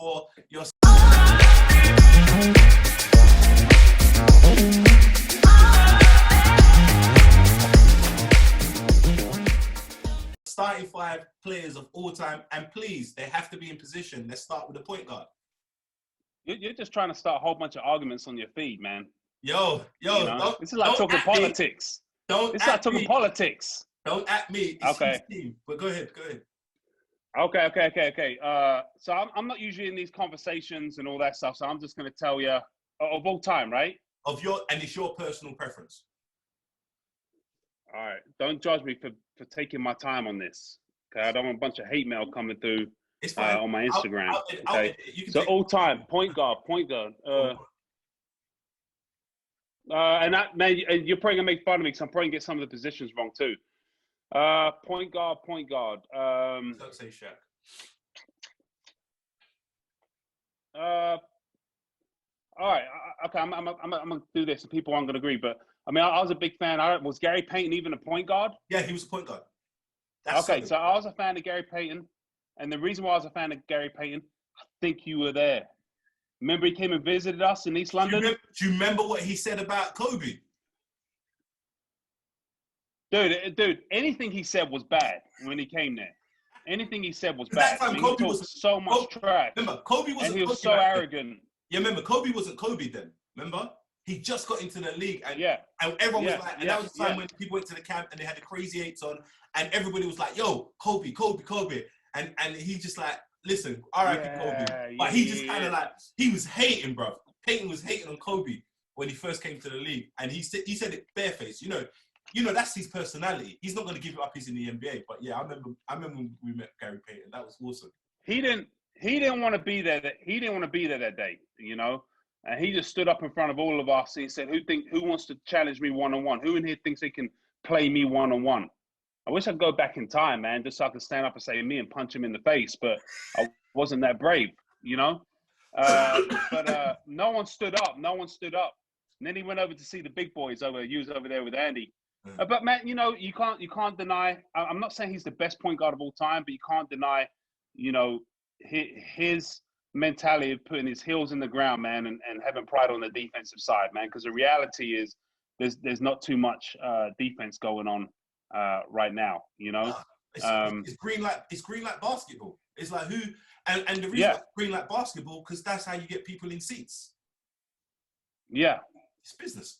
for your. Starting 5 players of all time, and please, they have to be in position. Let's start with the point guard. You're just trying to start a whole bunch of arguments on your feed, man. Yo, You know? This is like talking politics. It's like talking politics. Don't at me. It's okay. his team. But go ahead. Okay. So I'm not usually in these conversations and all that stuff. So I'm just going to tell you of all time, right? And it's your personal preference. All right. Don't judge me for taking my time on this. Okay. I don't want a bunch of hate mail coming through on my Instagram. Okay. So all time point guard. And that, man, you're probably gonna make fun of me because I'm probably gonna get some of the positions wrong too. Point guard. Don't say Shaq. All right. Okay. I'm gonna do this, and people aren't gonna agree, but I mean, I was a big fan. Was Gary Payton even a point guard? Yeah, he was a point guard. So I was a fan of Gary Payton, and the reason why I was a fan of Gary Payton, I think you were there. Remember he came and visited us in East London? Do you remember what he said about Kobe? Dude, anything he said was bad when he came there. Anything he said was bad. That time, Kobe was so much trash. Remember, Kobe wasn't. And he was Kobe so arrogant. Yeah, remember, Kobe wasn't Kobe then. Remember, he just got into the league, and everyone was like, and that was the time when people went to the camp and they had the crazy 8s on, and everybody was like, "Yo, Kobe," and he just like, listen, R.I.P. Kobe, but he just kind of like he was hating, bro. Peyton was hating on Kobe when he first came to the league, and he said it barefaced. You know that's his personality. He's not going to give it up. He's in the NBA. But yeah, I remember when we met Gary Payton. That was awesome. He didn't want to be there. He didn't want to be there that day. And he just stood up in front of all of us and he said, "Who wants to challenge me one-on-one? Who in here thinks they can play me one-on-one?" I wish I'd go back in time, man, just so I could stand up and say me and punch him in the face. But I wasn't that brave, But no one stood up. And then he went over to see the big boys he was over there with Andy. But man, you can't deny. I'm not saying he's the best point guard of all time, but you can't deny, his mentality of putting his heels in the ground, man, and having pride on the defensive side, man. Because the reality is, there's not too much defense going on right now. It's green like basketball. It's like who and the reason it's green like basketball because that's how you get people in seats. Yeah, it's business.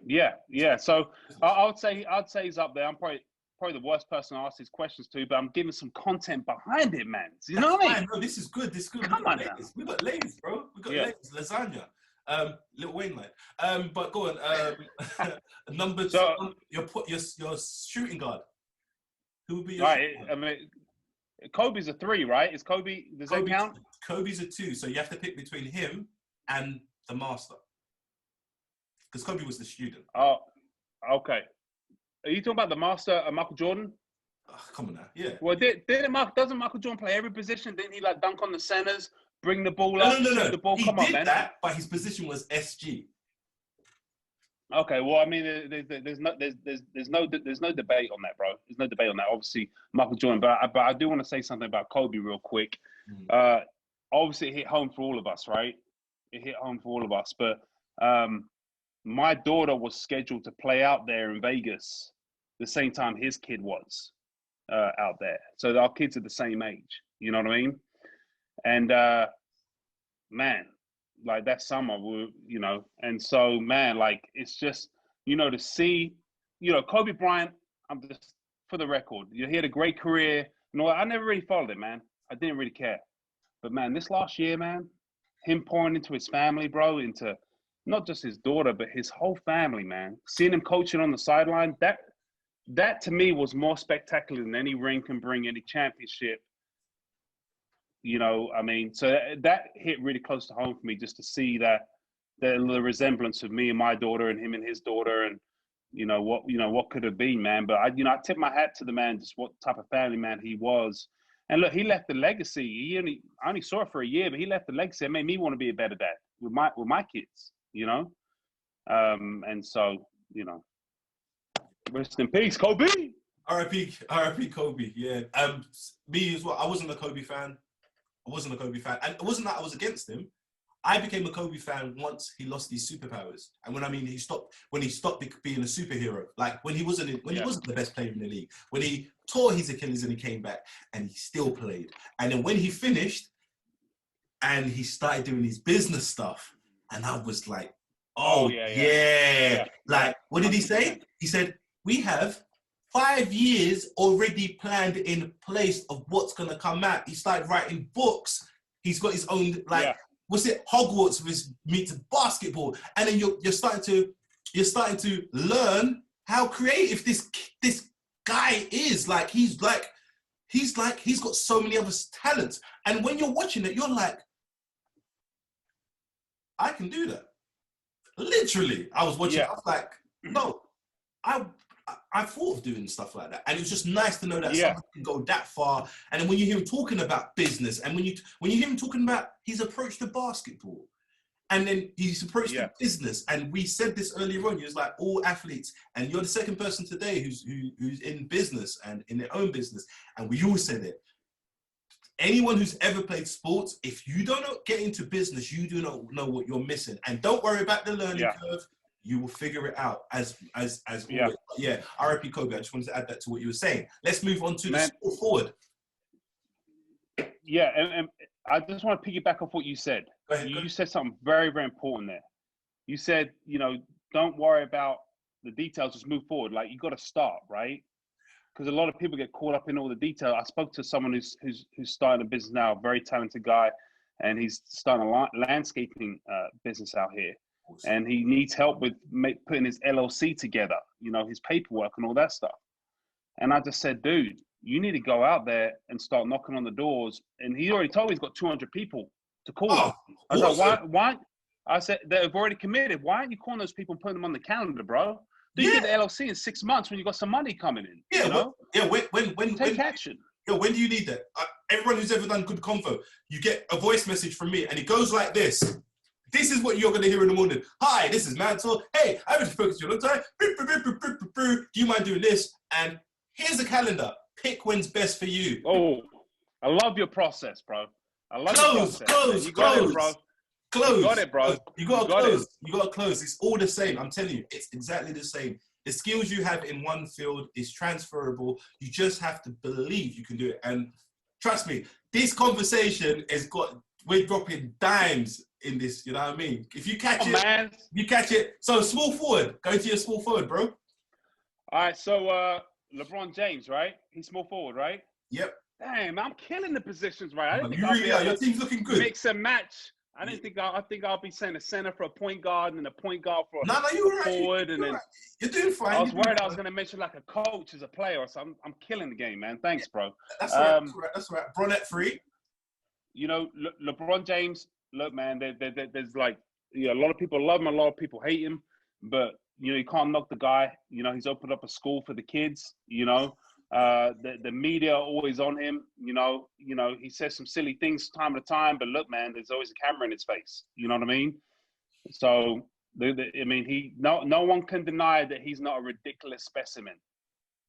Yeah. So I'd say he's up there. I'm probably the worst person to ask these questions to, but I'm giving some content behind it, man. You know what I mean? No, this is good. Come on, we got ladies, bro. We got ladies. Lasagna. Lil Wayne, like. But go on. Number two, your shooting guard. Who would be your shooting guard? I mean, Kobe's a 3, right? Is Kobe? Does that count? Kobe's a 2, so you have to pick between him and the master. Because Kobe was the student. Oh, okay. Are you talking about the master, Michael Jordan? Oh, come on now, yeah. Well, doesn't Michael Jordan play every position? Didn't he like dunk on the centers, bring the ball up, shoot the ball? He did that, but his position was SG. Okay, well, I mean, there's no debate on that, bro. There's no debate on that. Obviously, Michael Jordan, but I do want to say something about Kobe real quick. Obviously, it hit home for all of us, right? It hit home for all of us, but my daughter was scheduled to play out there in Vegas the same time his kid was out there. So our kids are the same age. You know what I mean? And man, like that summer, and so man, like it's just, to see, Kobe Bryant. I'm just for the record, he had a great career. I never really followed it, man. I didn't really care. But man, this last year, man, him pouring into his family, bro, into not just his daughter, but his whole family, man. Seeing him coaching on the sideline, that to me was more spectacular than any ring can bring, any championship. I mean, so that hit really close to home for me, just to see that the resemblance of me and my daughter and him and his daughter, and what could have been, man. But I tip my hat to the man, just what type of family man he was. And look, he left the legacy. I only saw it for a year, but he left the legacy. It made me want to be a better dad with my kids, and so, rest in peace, Kobe. R.I.P. Kobe. Yeah. Me as well. I wasn't a Kobe fan. I wasn't a Kobe fan. And it wasn't that I was against him. I became a Kobe fan once he lost his superpowers. And when I mean he stopped being a superhero, like when he wasn't the best player in the league, when he tore his Achilles and he came back and he still played. And then when he finished and he started doing his business stuff, and I was like, oh yeah. Like, what did he say? He said, we have 5 years already planned in place of what's gonna come out. He started writing books. He's got his own what's it? Hogwarts meets basketball, and then you're starting to learn how creative this guy is. Like he's got so many other talents, and when you're watching it, you're like, I can do that. Literally, I was watching. I was like, no, I thought of doing stuff like that, and it was just nice to know that someone can go that far. And then when you hear him talking about business, and when you hear him talking about his approach to basketball, and then his approach to business, and we said this earlier on, he was like, all athletes, and you're the second person today who's in business and in their own business, and we all said it. Anyone who's ever played sports, if you don't get into business, you do not know what you're missing, and don't worry about the learning curve. You will figure it out as always. Yeah, RIP Kobe. I just wanted to add that to what you were saying. Let's move on to the sport forward. Yeah, and I just want to piggyback off what you said. Go ahead. You said something very, very important there. You said, don't worry about the details, just move forward. Like, you got to start, right? Because a lot of people get caught up in all the detail. I spoke to someone who's starting a business now, a very talented guy, and he's starting a landscaping business out here. And he needs help with putting his LLC together, his paperwork and all that stuff. And I just said, dude, you need to go out there and start knocking on the doors. And he already told me he's got 200 people to call. I was like, why? I said, they've already committed. Why aren't you calling those people and putting them on the calendar, bro? Do you get the LLC in 6 months when you got some money coming in? When take action. When do you need that? Everyone who's ever done Good Convo, you get a voice message from me and it goes like this. This is what you're going to hear in the morning. Hi, this is Mantle. Hey, I haven't spoken to you in a long time. Do you mind doing this? And here's a calendar. Pick when's best for you. Oh, I love your process, bro. I love your process. Close. You got it, bro. Close. You got it, bro. You got to close. You got to close. It's all the same. I'm telling you, it's exactly the same. The skills you have in one field is transferable. You just have to believe you can do it. And trust me, this conversation we're dropping dimes in this, you know what I mean? If you catch you catch it. So small forward, go to your small forward, bro. All right, so LeBron James, right? He's small forward, right? Yep. Damn, I'm killing the positions, right? I didn't think you really are. Your team's looking good. Mix and match. I think I'll be saying a center for a point guard and a point guard for a you're forward, right. and then right. You're doing fine. I was worried I was going to mention like a coach as a player or something. I'm killing the game, man. Thanks, bro. That's right. That's right. Bronette free. LeBron James. Look, man, there's like, a lot of people love him, a lot of people hate him, but, you can't knock the guy. He's opened up a school for the kids, the media always on him, he says some silly things time to time, but look, man, there's always a camera in his face. You know what I mean? So, no one can deny that he's not a ridiculous specimen.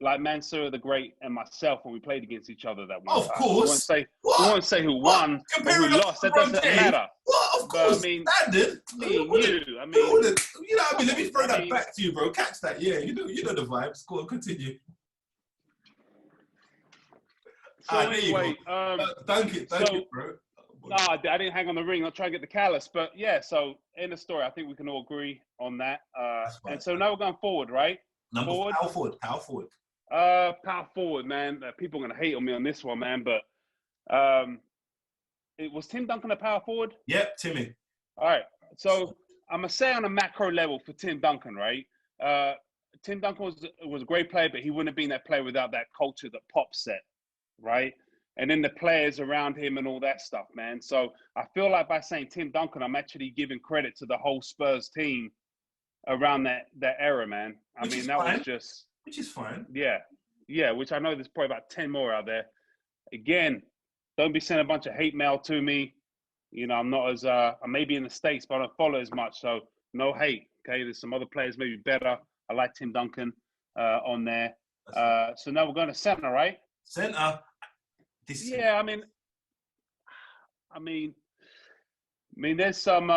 Like Mansour the Great and myself when we played against each other that one time. Of course. We won't say who won or who lost. That doesn't matter. What? Of course. Standard. Me and you. You know what I mean? Let me throw that back to you, bro. Catch that. Yeah, you know the vibes. Go on, continue. So anyway, thank you, bro. I didn't hang on the ring. I'll try and get the callus. But yeah, so in the story, I think we can all agree on that. And so now we're going forward, right? Power forward. Power forward, man. People are going to hate on me on this one, man. But it was Tim Duncan a power forward? Yep, Timmy. All right. So I'm going to say on a macro level for Tim Duncan, right? Tim Duncan was a great player, but he wouldn't have been that player without that culture that Pop set, right? And then the players around him and all that stuff, man. So I feel like by saying Tim Duncan, I'm actually giving credit to the whole Spurs team around that era, man. Which is fine. Yeah, which I know there's probably about 10 more out there. Again, don't be sending a bunch of hate mail to me. I'm not as, I may be in the States, but I don't follow as much. So no hate, okay? There's some other players maybe better. I like Tim Duncan on there. So now we're going to center, right? Center. I mean, there's some.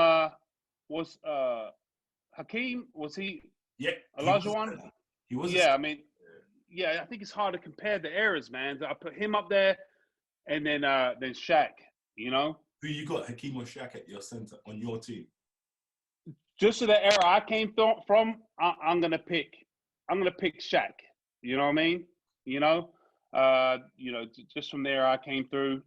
Was Hakeem? Was he? Yeah, Olajuwon? He was. Yeah, I mean, yeah. I think it's hard to compare the eras, man. I put him up there, and then Shaq. You know. Who you got, Hakeem or Shaq at your center on your team? Just to the era I came from, I'm gonna pick Shaq. You know what I mean? You know, just from there I came through.